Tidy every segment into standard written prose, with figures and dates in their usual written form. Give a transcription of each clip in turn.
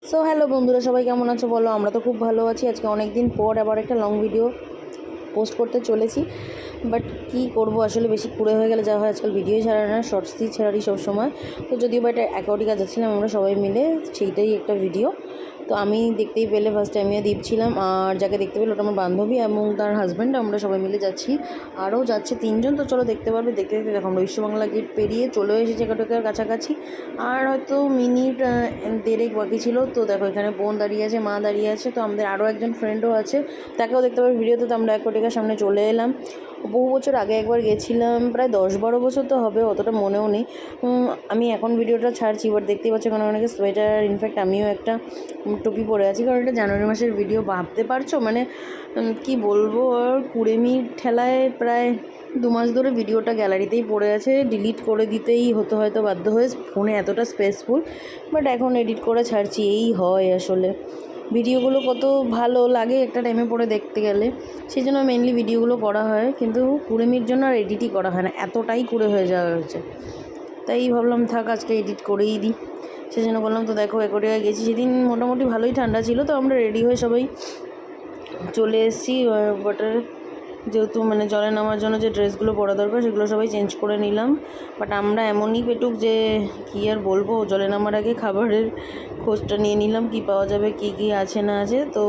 So hello বন্ধুরা, সবাই কেমন আছো বলো? আমরা তো খুব ভালো আছি। আজকে অনেক দিন পর আবার একটা লং ভিডিও পোস্ট করতে চলেছি। বাট কী করবো, আসলে বেশি কুড়ে হয়ে গেলে যা হয়, আজকাল ভিডিওই ছাড়া না, শর্টসই ছাড়ি সব সময়। তো যদিও বা এটা অ্যাকাউন্টিকা যাচ্ছিলাম আমরা সবাই মিলে, সেইটাই একটা ভিডিও। তো আমি দেখতেই পেলে ফার্স্টে আমিও দ্বীপ ছিলাম, আর যাকে দেখতে পেলে ওটা আমার বান্ধবী এবং তার হাজব্যান্ড। আমরা সবাই মিলে যাচ্ছি, আরও যাচ্ছে 3জন। তো চলো দেখতে পারবে। দেখতে দেখতে দেখো আমরা বিশ্ববাংলা গেট পেরিয়ে চলে এসেছি একাটোকার কাছাকাছি। আর হয়তো মিনিট দেড়েক বাকি ছিল। তো দেখো এখানে বোন দাঁড়িয়ে আছে, মা দাঁড়িয়ে আছে। তো আমাদের আরও একজন ফ্রেন্ডও আছে, তাকেও দেখতে পাবে ভিডিওতে। তো আমরা একাটোকার সামনে চলে এলাম। বহু বছর আগে একবার গেছিলাম, প্রায় 10-12 বছর তো হবে, অতটা মনেও নেই। আমি এখন ভিডিওটা ছাড়ছি, বাট দেখতেই পাচ্ছি কারণ অনেকে সোয়েটার, ইনফ্যাক্ট আমিও একটা টুপি পরে আছি, কারণ এটা জানুয়ারি মাসের ভিডিও। ভাবতে পারছো মানে কি বলবো। আর কুড়েমির ঠেলায় প্রায় 2 মাস ধরে ভিডিওটা গ্যালারিতেই পড়ে আছে। ডিলিট করে দিতেই হতো হয়তো বাধ্য হয়ে, ফোনে এতটা স্পেসফুল। বাট এখন এডিট করে ছাড়ছি, এই হয় আসলে। ভিডিওগুলো কত ভালো লাগে একটা টাইমে পরে দেখতে গেলে, সেই জন্য মেনলি ভিডিওগুলো করা হয়। কিন্তু কুড়েমির জন্য আর এডিটই করা হয় না, এতটাই কুড়ে হয়ে যাওয়া হয়েছে। তাই ভাবলাম থাক, আজকে এডিট করেই দিই, সেই জন্য বললাম। তো দেখো একটিয়ায় গেছি, সেদিন মোটামুটি ভালোই ঠান্ডা ছিল। তো আমরা রেডি হয়ে সবাই চলে এসেছি ওয়াটার, যেহেতু মানে জলে নামার জন্য যে ড্রেসগুলো পরা দরকার সেগুলো সবাই চেঞ্জ করে নিলাম। বাট আমরা এমনই পেটুক যে কী আর বলবো, জলে নামার আগে খাবারের খোঁজটা নিয়ে নিলাম, কি পাওয়া যাবে, কি কি আছে না আছে। তো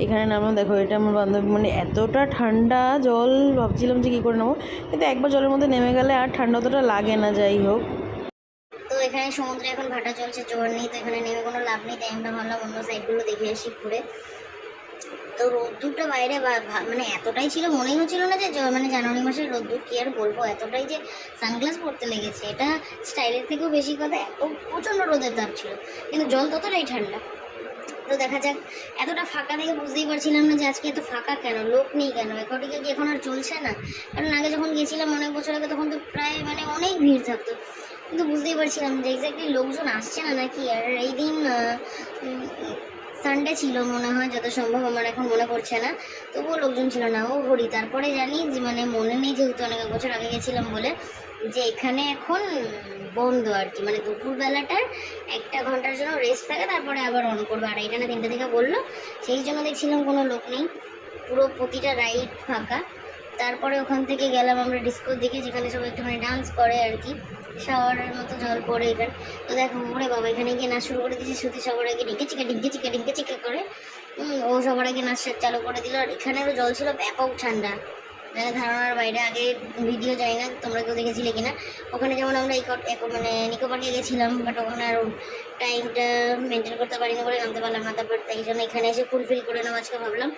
এখানে নামলাম। দেখো এটা আমার বান্ধবী, মানে এতটা ঠান্ডা জল, ভাবছিলাম যে কী করে নেবো, কিন্তু একবার জলের মধ্যে নেমে গেলে আর ঠান্ডা অতটা লাগে না। যাই হোক, তো এখানে সমুদ্রে এখন ভাটা চলছে, জোয়ার নেই, তো এখানে নেমে কোনো লাভ নেই। তাই আমরা ভাবলাম অন্য সাইডগুলো দেখে আসি ঘুরে। তো রোদ্দুরটা বাইরে মানে এতটাই ছিল, মনেই হচ্ছিল না যে মানে জানুয়ারি মাসের রোদ্দুর। কি আর বলবো, এতটাই যে সানগ্লাস পরতে লেগেছে, এটা স্টাইলের থেকেও বেশি কথা। এত প্রচণ্ড রোদের তাপ ছিল, কিন্তু জল ততটাই ঠান্ডা। তো দেখা যাক। এতটা ফাঁকা দেখে বুঝতেই পারছিলাম না যে আজকে এত ফাঁকা কেন, লোক নেই কেন। একটিকে কি এখন আর চলছে না? কারণ আগে যখন গেছিলাম অনেক বছর আগে, তখন তো প্রায় মানে অনেক ভিড় থাকতো, কিন্তু বুঝতেই পারছিলাম যে এক্স্যাক্টলি লোকজন আসছে না নাকি। আর এই দিন সানডে ছিল মনে হয়, যত সম্ভব, আমার এখন মনে পড়ছে না। তবুও লোকজন ছিল না। ও হরি, তারপরে জানি যে মানে মনে নেই, যেহেতু অনেক বছর আগে গেছিলাম বলে, যে এখানে এখন বন্ধ আর কি। মানে দুপুরবেলাটার 1 ঘন্টার জন্য রেস্ট থাকে, তারপরে আবার অন করবে। 2:30 না 3টে থেকে বললো, সেই জন্য দেখছিলাম কোনো লোক নেই, পুরো প্রতিটা রাইড ফাঁকা। তারপরে ওখান থেকে গেলাম আমরা ডিস্কোর দিকে, যেখানে সবাই একটুখানি ডান্স করে আর কি, শাওয়ারের মতো জল পড়ে এখানে। তো দেখো ওরে বাবা, এখানে গিয়ে নাচ শুরু করে দিয়েছি। শ্রুতি সবার আগে ডিঙ্কে চিকা ডিঙ্কে চিকা ডিঙ্কে চিকা করে ও সবার আগে নাচ চালু করে দিল। আর এখানেরও জল ছিল ব্যাপক ঠান্ডা, মানে ধারণার বাইরে। আগে ভিডিও যাই না, তোমরা কেউ দেখেছিলে কিনা। ওখানে যেমন আমরা মানে নিকো পার্কে গেছিলাম, বাট ওখানে আর টাইমটা মেনটেন করতে পারিনি বলে নামতে পারলাম না। তারপর তাই জন্য এখানে এসে ফুলফিল করে নেবো আজকে ভাবলাম।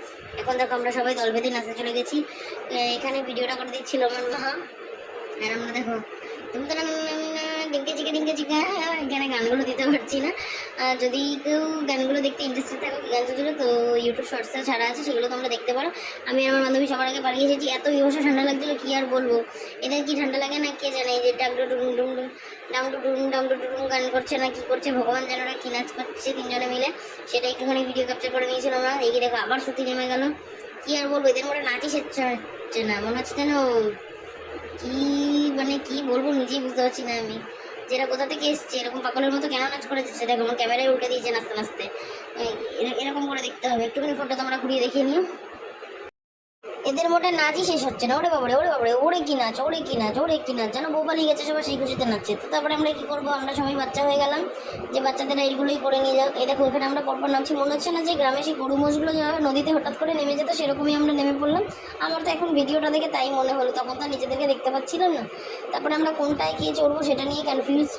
এখন দেখো আমরা সবাই দল বেঁধে নাচতে চলে গেছি। এখানে ভিডিওটা করে দিচ্ছিল আমার মা। আর আমরা দেখো তুমি তো ডিঙ্কে চিকা এখানে গানগুলো দিতে পারছি না। যদি কেউ গানগুলো দেখতে ইন্টারেস্টেড থাকো, গান চলছিল তো ইউটিউব শর্টসে ছাড়া আছে, সেগুলো তোমরা দেখতে পারো। আমি আমার বান্ধবী সবার আগে পালিয়ে এসেছি, এত বিভৎস ঠান্ডা লাগছিলো, কি আর বলবো। এদের কি ঠান্ডা লাগে না কে জানে। এই যে ডামডু ডুডুম ডুমডুম ডামডু ডুডুম ডামডু ডুডুম গান করছে না কি করছে, ভগবান জানে ওরা কি নাচ করছে 3জনে মিলে। সেটা একটুখানি ভিডিও ক্যাপচার করে নিয়েছিলাম আমরা। এই দেখো আবার সত্যি নেমে গেল। কি আর বলবো, এদের মধ্যে নাচই হচ্ছে না, মনে হচ্ছে যেন কি, মানে কি বলবো নিজেই বুঝতে পারছি না আমি, যেটা কোথা থেকে এসছে, এরকম পাগলের মতো কেন নাচ করে যাচ্ছে। দেখো আমার ক্যামেরায় উল্টে দিয়েছে নাচতে নাচতে। এরকম করে দেখতে হবে। একটুখানি ফটো তোমরা ঘুরিয়ে দেখিয়ে নিও। এদের মোটে নাচই শেষ হচ্ছে না। ওরে বাবারে ওরে বাবারে, ওরে কি নাচ, ওরে কি নাচ, ওরে কি নাচ, যেন বউ পালিয়ে গেছে, সবাই সেই খুশিতে নাচছে। তো তারপরে আমরা কি করবো, আমরা সবাই বাচ্চা হয়ে গেলাম, যে বাচ্চাদের এইগুলোই করে নিয়ে যাও। এই দেখো এখানে আমরা পরপর নামছি, মনে হচ্ছে না যে গ্রামে সেই গরু মোষগুলো যেভাবে নদীতে হঠাৎ করে নেমে যেত, সেরকমই আমরা নেমে পড়লাম। আমার তো এখন ভিডিওটা দেখে তাই মনে হলো, তখন তো নিজেদেরকে দেখতে পাচ্ছিলাম না। তারপরে আমরা কোনটায় গিয়ে চড়বো সেটা নিয়ে কনফিউজ,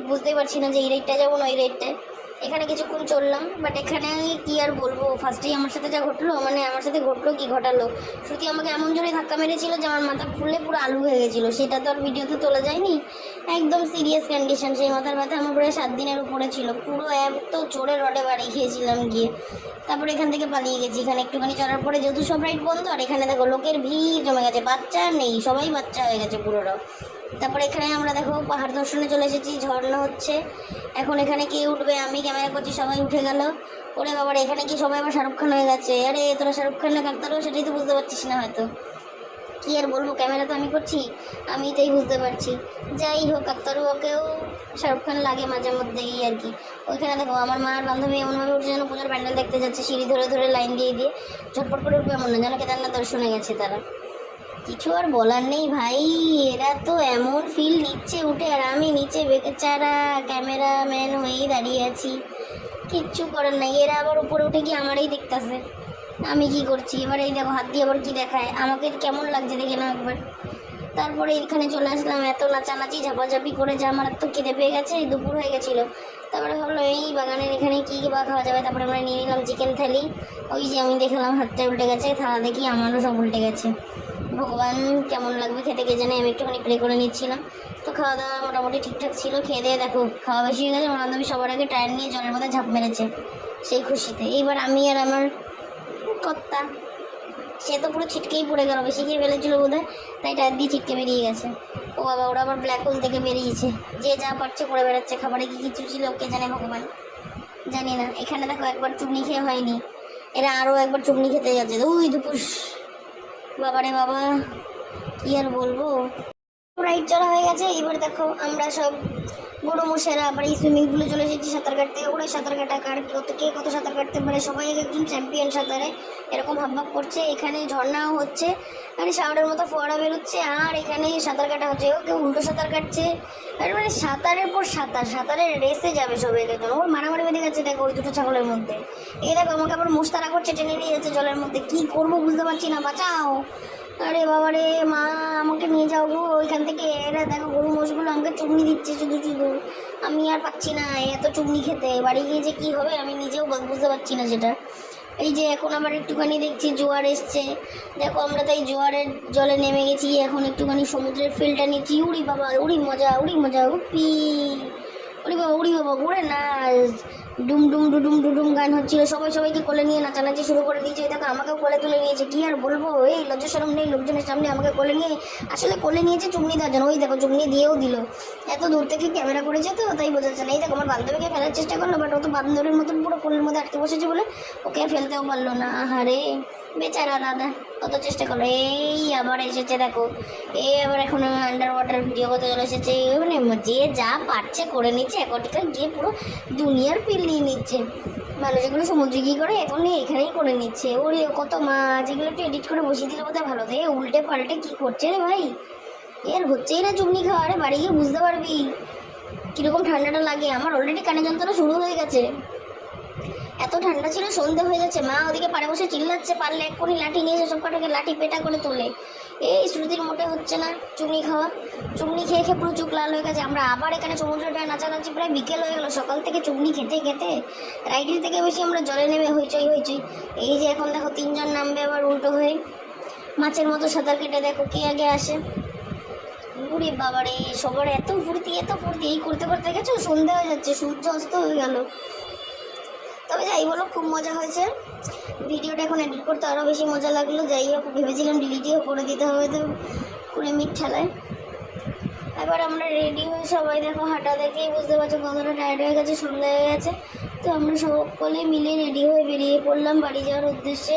বুঝতেই পারছি না যে এই রেটটায় যাবো না ওই রেটটায়। এখানে কিছুক্ষণ চললাম, বাট এখানে কি আর বলবো, ফার্স্টেই আমার সাথে যা ঘটলো, মানে আমার সাথে ঘটলো কি ঘটালো। শ্রুতি আমাকে এমন জোরে ধাক্কা মেরেছিল যে আমার মাথা ফুলে পুরো আলু হয়ে গেছিলো। সেটা তো আর ভিডিওতে তোলা যায়নি, একদম সিরিয়াস কন্ডিশন। সেই মাথার ব্যথা আমার প্রায় 7 দিনের উপরে ছিল, পুরো এত জোরে রডে বাড়ি খেয়েছিলাম গিয়ে। তারপরে এখান থেকে পালিয়ে গেছি। এখানে একটুখানি চলার পরে যেহেতু সব রাইড বন্ধ, আর এখানে দেখো লোকের ভিড় জমে গেছে, বাচ্চা নেই, সবাই বাচ্চা হয়ে গেছে পুরোটাও। তারপরে এখানে আমরা দেখো পাহাড় দর্শনে চলে এসেছি, ঝর্ণা হচ্ছে। এখন এখানে কে উঠবে, আমি ক্যামেরা করছি, সবাই উঠে গেল। ওরে বাবার, এখানে কি সবাই আবার শাহরুখ খান হয়ে গেছে। আরে তোরা শাহরুখ খান না কাকতারও, সেটাই তো বুঝতে পারছিস না হয়তো। কি আর বলবো, ক্যামেরা তো আমি করছি, আমি এটাই বুঝতে পারছি। যাই হোক, আক্তারুকেও শাহরুখ খান লাগে মাঝে মধ্যে, এই আর কি। ওইখানে দেখো আমার মার বান্ধবী এমনভাবে উঠছে যেন পুজোর প্যান্ডেল দেখতে যাচ্ছে, সিঁড়ি ধরে ধরে লাইন দিয়ে দিয়ে ঝটপট করে উঠবে এমন না, যেন কেদারনাথ দর্শনে গেছে তারা। কিছু আর বলার নেই ভাই, এরা তো এমন ফিল নিচ্ছে উঠে, আর আমি নিচে বেচারা ক্যামেরাম্যান হয়েই দাঁড়িয়ে আছি, কিচ্ছু করার নাই। এরা আবার উপরে উঠে গিয়ে আমারই দেখতেছে, আমি কি করছি। এবার এই দেখো হাত দিয়ে আবার কি দেখায়, আমাকে কেমন লাগছে দেখে না একবার। তারপরে এখানে চলে আসলাম, এত নাচানাচি ঝাপাঝাপি করে যে আমার এত খিদে পেয়ে গেছে, দুপুর হয়ে গেছিলো। তারপরে ভাবলাম এই বাগানের এখানে কী কী বা খাওয়া যাবে। তারপরে আমরা নিয়ে নিলাম চিকেন থালি। ওই যে আমি দেখলাম হাতটা উল্টে গেছে, থালা দেখি আমারও সব উল্টে গেছে। ভগবান কেমন লাগবে খেতে কে জানে, আমি একটুখানি প্রে করে নিচ্ছিলাম। তো খাওয়া দাওয়া মোটামুটি ঠিকঠাক ছিল, খেয়ে দিয়ে দেখো খাওয়া বেশি হয়ে গেছে। আমার বান্ধবী সবার আগে টায়ার নিয়ে জলের মধ্যে ঝাঁপ মেরেছে সেই খুশিতে। এইবার আমি আর আমার কর্তা, সে তো পুরো ছিটকেই পড়ে গেল, বেশি খেয়ে ফেলেছিল বোধ হয়, তাই টায়ার দিয়ে ছিটকে বেরিয়ে গেছে। ও বাবা, ওরা আবার ব্ল্যাক হোল থেকে বেরিয়েছে, যে যা পারছে করে বেড়াচ্ছে। খাবারে কি কিছু ছিল কে জানে, ভগবান জানি না। এখানে দেখো একবার চুগনি খেয়ে হয়নি, এরা আরও একবার চুগনি খেতে যাচ্ছে। ওই দুপুস, বাবারে বাবা, কি আর বলবো। রাইড চলা হয়ে গেছে। এবার দেখো আমরা সব বড়ো মশাইরা আবার এই সুইমিং পুলে চলে এসেছি সাঁতার কাটতে। ওরা সাঁতার কাটা কার কে কত সাঁতার কাটতে পারে, সবাই একজন চ্যাম্পিয়ন সাঁতারে, এরকম হাবভাব করছে। এখানে ঝর্ণাও হচ্ছে, মানে শাওয়ারের মতো ফোয়ারা বেরোচ্ছে, আর এখানে সাঁতার কাটা হচ্ছে। ও কেউ উল্টো সাঁতার কাটছে, আর মানে সাঁতারের পর সাঁতার, সাঁতারের রেসে যাবে সবাই একদম। ওর মারামারি বেঁধে গেছে দেখো ওই দুটো ছাগলের মধ্যে। এই দেখো আমাকে আবার মোস্তারা করছে, টেনে নিয়ে যাচ্ছে জলের মধ্যে। কি করবো বুঝতে পারছি না, বাঁচাও। আরে বাবা রে, মা আমাকে নিয়ে যাও গো ওইখান থেকে। এরা দেখো গরু মোষগুলো আমাকে চুগনি দিচ্ছে শুধু শুধু, আমি আর পাচ্ছি না এত চুগনি খেতে। বাড়ি গিয়ে যে কী হবে আমি নিজেও বুঝতে পারছি না সেটা। এই যে এখন আবার একটুখানি দেখছি জোয়ার এসছে, দেখো আমরা তাই জোয়ারের জলে নেমে গেছি। এখন একটুখানি সমুদ্রের ফিলটা নিচ্ছি। উড়ি বাবা, উড়ি মজা, উড়ি মজা, উপি উড়ি বাবা, উড়ি বাবা, ঘুরে না। ডুম ডুম ডুডুম ডুডুম গান হচ্ছিল, সবাই সবাইকে কোলে নিয়ে নাচানাচি শুরু করে দিয়েছে। দেখো আমাকেও কোলে তুলে নিয়েছে, কি আর বলবো, এই লজ্জা শরম নেই লোকজনের সামনে আমাকে কোলে নিয়ে, আসলে কোলে নিয়েছে চুমনি দেওয়ার জন্য। ওই দেখো চুমনি দিয়েও দিল, এত দূর থেকে ক্যামেরা করেছে তো তাই বোঝা যাচ্ছে না। এই দেখো আমার বান্ধবীকে ফেলার চেষ্টা করলো, বাট ও তো বান্ধবীর মতন পুরো কোলের মধ্যে আটকে বসেছে বলে ওকে ফেলতেও পারলো না। আহারে বেচারা দাদা, কত চেষ্টা করলো। এই আবার এসেছে দেখো, এই আবার এখন আন্ডার ওয়াটার ভিডিও করতে চলে এসেছে। মানে যে যা পারছে করে নিচ্ছে, একটিকা গিয়ে পুরো দুনিয়ার পিল নিয়ে নিচ্ছে। মানুষ যেগুলো সমুদ্রে গিয়ে করে এখন এখানেই করে নিচ্ছে। ওরে কত মাছ, এগুলো একটু এডিট করে বসিয়ে দিলে বোধহয় ভালো। থাকে উল্টে পাল্টে কী করছে রে ভাই, এর হচ্ছেই না চুমনি খাওয়া। আরে বাড়ি গিয়ে বুঝতে পারবি কীরকম ঠান্ডাটা লাগে। আমার অলরেডি কানে যন্ত্রণা শুরু হয়ে গেছে, এত ঠান্ডা ছিল। সন্ধে হয়ে যাচ্ছে, মা ওদিকে পাড়ে বসে চিল্লাচ্ছে, পারলে এক্ষুনি লাঠি নিয়ে এসে সব কটাকে লাঠি পেটা করে তোলে। এই শ্রুতির মোটে হচ্ছে না চুমনি খাওয়া, চুমনি খেয়ে খেয়ে পুরো চোখ লাল হয়ে গেছে। আমরা আবার এখানে সমুদ্রটায় নাচানাচি, প্রায় বিকেল হয়ে গেলো। সকাল থেকে চুমনি খেতে খেতে রাইডের থেকে বেশি আমরা জলে নেমে হইচই হইচই। এই যে এখন দেখো তিনজন নামবে আবার উল্টো হয়ে, মাছের মতো সাঁতার কেটে দেখো কে আগে আসে। উড়ে বাবারে, সবার এত ফুর্তি এত ফুর্তি, এই করতে করতে গেছো সন্ধে হয়ে যাচ্ছে, সূর্য অস্ত হয়ে গেল। তবে যাই বলো খুব মজা হয়েছে। ভিডিওটা এখন এডিট করতে আরও বেশি মজা লাগলো। যাই হোক, ভেবেছিলাম ডিলিটও করে দিতে হবে, তো 20 মিনিট ঠেলায়। এবার আমরা রেডি হয়ে সবাই দেখো হাঁটা দেখেই বুঝতে পারছো কতটা টায়ার্ড হয়ে গেছে, সন্ধ্যা হয়ে গেছে। তো আমরা সকলে মিলে রেডি হয়ে বেরিয়ে পড়লাম বাড়ি যাওয়ার উদ্দেশ্যে।